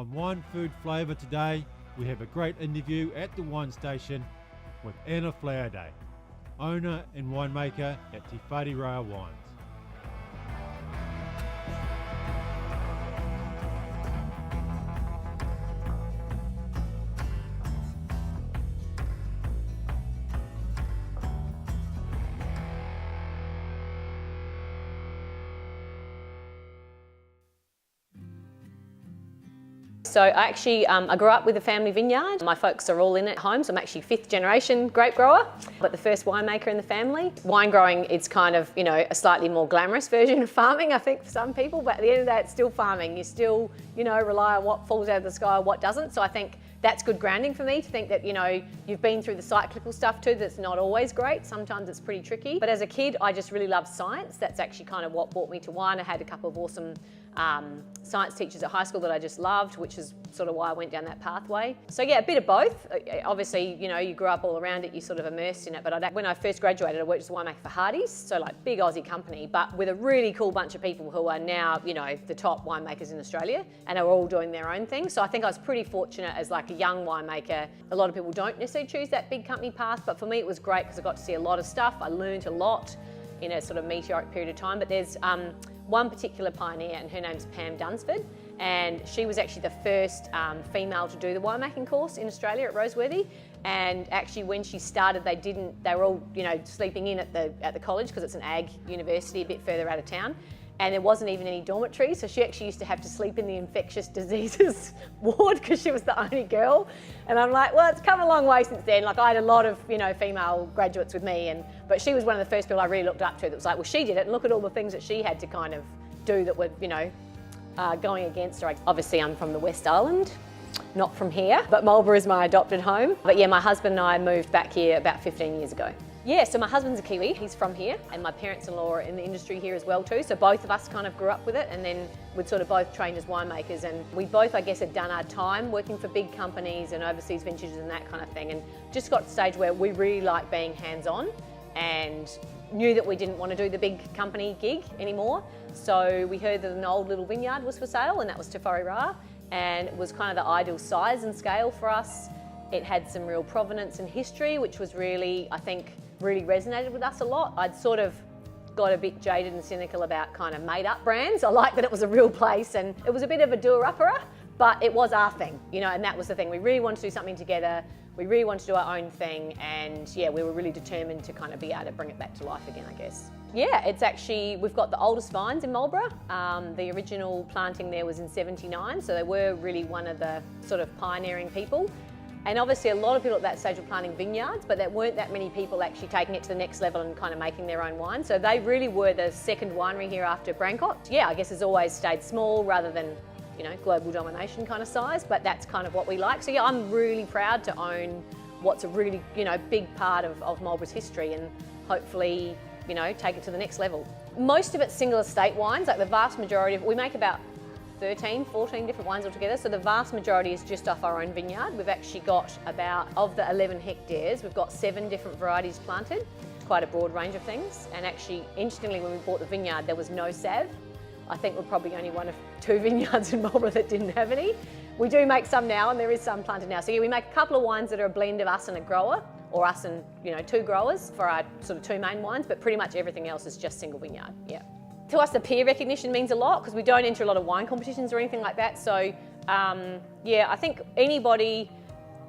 On Wine Food Flavour today, we have a great interview at the wine station with Anna Flowerday, owner and winemaker at Whare Ra Wines. So I grew up with a family vineyard. My folks are all in it at home, so I'm actually 5th generation grape grower, but the first winemaker in the family. Wine growing is kind of, a slightly more glamorous version of farming, I think, for some people, but at the end of the day, it's still farming. You still, rely on what falls out of the sky, what doesn't. So I think that's good grounding for me to think that, you've been through the cyclical stuff too, that's not always great. Sometimes it's pretty tricky. But as a kid, I just really loved science. That's actually kind of what brought me to wine. I had a couple of awesome science teachers at high school that I just loved, which is sort of why I went down that pathway. So yeah, a bit of both. Obviously, you grew up all around it, you sort of immersed in it, but when I first graduated, I worked as a winemaker for Hardy's, so like big Aussie company, but with a really cool bunch of people who are now, the top winemakers in Australia, and are all doing their own thing. So I think I was pretty fortunate as like a young winemaker. A lot of people don't necessarily choose that big company path, but for me it was great because I got to see a lot of stuff. I learned a lot in a sort of meteoric period of time, but there's one particular pioneer, and her name's Pam Dunsford, and she was actually the first female to do the winemaking course in Australia at Roseworthy. And actually when she started, they were all, sleeping in at the college because it's an ag university a bit further out of town. And there wasn't even any dormitory, so she actually used to have to sleep in the infectious diseases ward because she was the only girl. And I'm like, well, it's come a long way since then. Like I had a lot of, female graduates with me, but she was one of the first people I really looked up to that was like, well, she did it, and look at all the things that she had to kind of do that were, going against her. Obviously, I'm from the West Island, not from here, but Marlborough is my adopted home. But yeah, my husband and I moved back here about 15 years ago. Yeah, so my husband's a Kiwi, he's from here, and my parents-in-law are in the industry here as well too, so both of us kind of grew up with it, and then we'd sort of both trained as winemakers, and we both, I guess, had done our time working for big companies and overseas ventures and that kind of thing, and just got to the stage where we really liked being hands-on and knew that we didn't want to do the big company gig anymore. So we heard that an old little vineyard was for sale, and that was Whare Ra, and it was kind of the ideal size and scale for us. It had some real provenance and history, which was really, I think, really resonated with us a lot. I'd sort of got a bit jaded and cynical about kind of made up brands. I liked that it was a real place, and it was a bit of a doer-upper, but it was our thing, and that was the thing. We really wanted to do something together. We really wanted to do our own thing, and yeah, we were really determined to kind of be able to bring it back to life again, I guess. Yeah, it's actually, we've got the oldest vines in Marlborough. The original planting there was in '79, so they were really one of the sort of pioneering people. And obviously a lot of people at that stage were planting vineyards, but there weren't that many people actually taking it to the next level and kind of making their own wine. So they really were the second winery here after Brancott. Yeah, I guess it's always stayed small rather than, global domination kind of size, but that's kind of what we like. So yeah, I'm really proud to own what's a really, big part of Marlborough's history, and hopefully, take it to the next level. Most of it's single estate wines, like the vast majority of, we make about 13, 14 different wines altogether, so the vast majority is just off our own vineyard. We've actually got about, of the 11 hectares, we've got 7 different varieties planted, quite a broad range of things. And actually, interestingly, when we bought the vineyard, there was no Sav. I think we're probably only one of 2 vineyards in Marlborough that didn't have any. We do make some now, and there is some planted now. So yeah, we make a couple of wines that are a blend of us and a grower, or us and 2 growers for our sort of 2 main wines, but pretty much everything else is just single vineyard, yeah. To us, the peer recognition means a lot because we don't enter a lot of wine competitions or anything like that. So yeah, I think anybody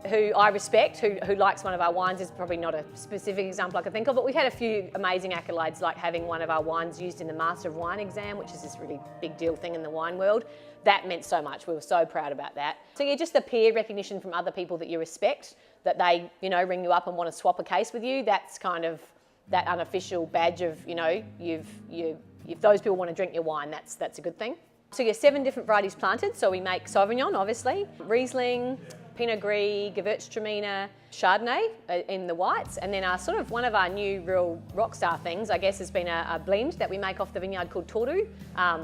who I respect who likes one of our wines is probably not a specific example I can think of, but we've had a few amazing accolades, like having one of our wines used in the Master of Wine exam, which is this really big deal thing in the wine world. That meant so much. We were so proud about that. So yeah, just the peer recognition from other people that you respect, that they ring you up and want to swap a case with you. That's kind of that unofficial badge of, if those people want to drink your wine, that's a good thing. So yeah, 7 different varieties planted. So we make Sauvignon, obviously, Riesling, Pinot Gris, Gewürztraminer, Chardonnay in the whites, and then sort of one of our new real rock star things, I guess, has been a blend that we make off the vineyard called Toru,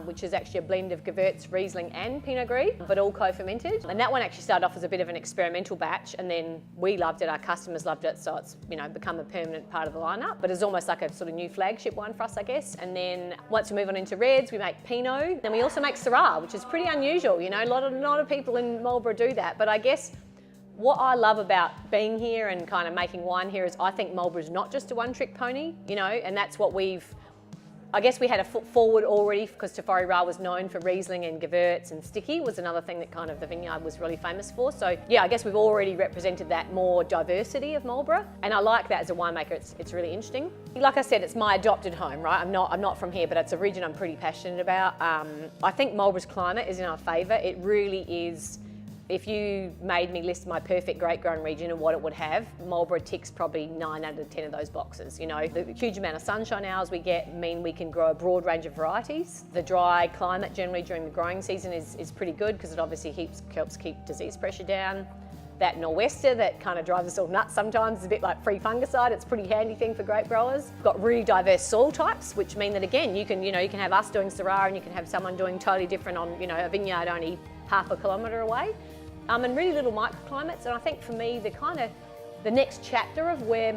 which is actually a blend of Gewürz, Riesling and Pinot Gris, but all co-fermented. And that one actually started off as a bit of an experimental batch, and then we loved it, our customers loved it, so it's become a permanent part of the lineup. But it's almost like a sort of new flagship wine for us, I guess. And then once we move on into reds, we make Pinot. Then we also make Syrah, which is pretty unusual. A lot of people in Marlborough do that, but I guess what I love about being here and kind of making wine here is I think Marlborough is not just a one-trick pony, and that's what I guess we had a foot forward already because Whare Ra was known for Riesling and Gewürz, and sticky was another thing that kind of the vineyard was really famous for. So yeah, I guess we've already represented that more diversity of Marlborough, and I like that as a winemaker. It's really interesting. Like I said, it's my adopted home, right? I'm not from here, but it's a region I'm pretty passionate about. I think Marlborough's climate is in our favour. It really is. If you made me list my perfect grape growing region and what it would have, Marlborough ticks probably 9 out of 10 of those boxes. The huge amount of sunshine hours we get mean we can grow a broad range of varieties. The dry climate generally during the growing season is pretty good because it obviously helps keep disease pressure down. That nor'wester that kind of drives us all nuts sometimes is a bit like free fungicide. It's a pretty handy thing for grape growers. We've got really diverse soil types, which mean that again, you can have us doing Syrah and you can have someone doing totally different on a vineyard only half a kilometre away. And really little microclimates, and I think for me the next chapter of where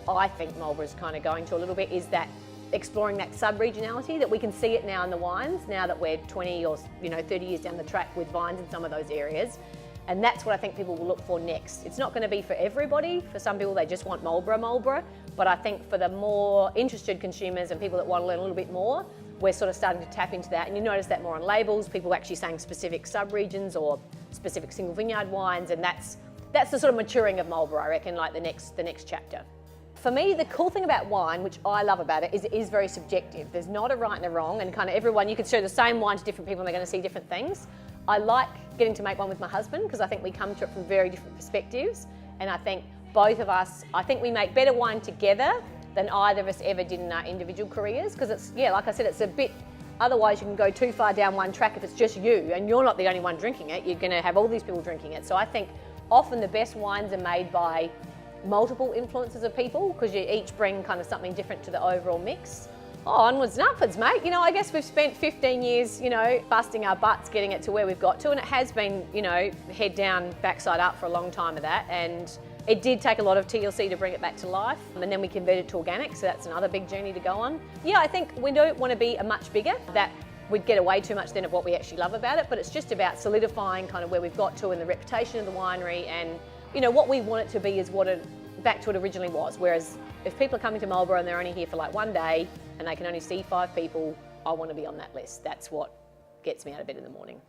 I think Marlborough is kind of going to a little bit is that exploring that sub-regionality, that we can see it now in the wines, now that we're 20 or 30 years down the track with vines in some of those areas. And that's what I think people will look for next. It's not going to be for everybody. For some people, they just want Marlborough. But I think for the more interested consumers and people that want to learn a little bit more, we're sort of starting to tap into that. And you notice that more on labels, people actually saying specific sub-regions or specific single vineyard wines, and that's the sort of maturing of Marlborough, I reckon, like the next chapter. For me, the cool thing about wine, which I love about it is very subjective. There's not a right and a wrong, and kind of everyone, you can show the same wine to different people and they're going to see different things. I like getting to make one with my husband because I think we come to it from very different perspectives, and I think both of us, we make better wine together than either of us ever did in our individual careers, because it's, like I said, it's a bit, otherwise you can go too far down one track if it's just you and you're not the only one drinking it. You're going to have all these people drinking it. So I think often the best wines are made by multiple influences of people because you each bring kind of something different to the overall mix. Onwards and upwards, mate. I guess we've spent 15 years, busting our butts getting it to where we've got to, and it has been, head down, backside up for a long time of that, and it did take a lot of TLC to bring it back to life, and then we converted to organic, so that's another big journey to go on. Yeah, I think we don't want to be a much bigger, that we'd get away too much then of what we actually love about it, but it's just about solidifying kind of where we've got to and the reputation of the winery, and what we want it to be is back to what it originally was. Whereas if people are coming to Marlborough and they're only here for like one day and they can only see 5 people, I want to be on that list. That's what gets me out of bed in the morning.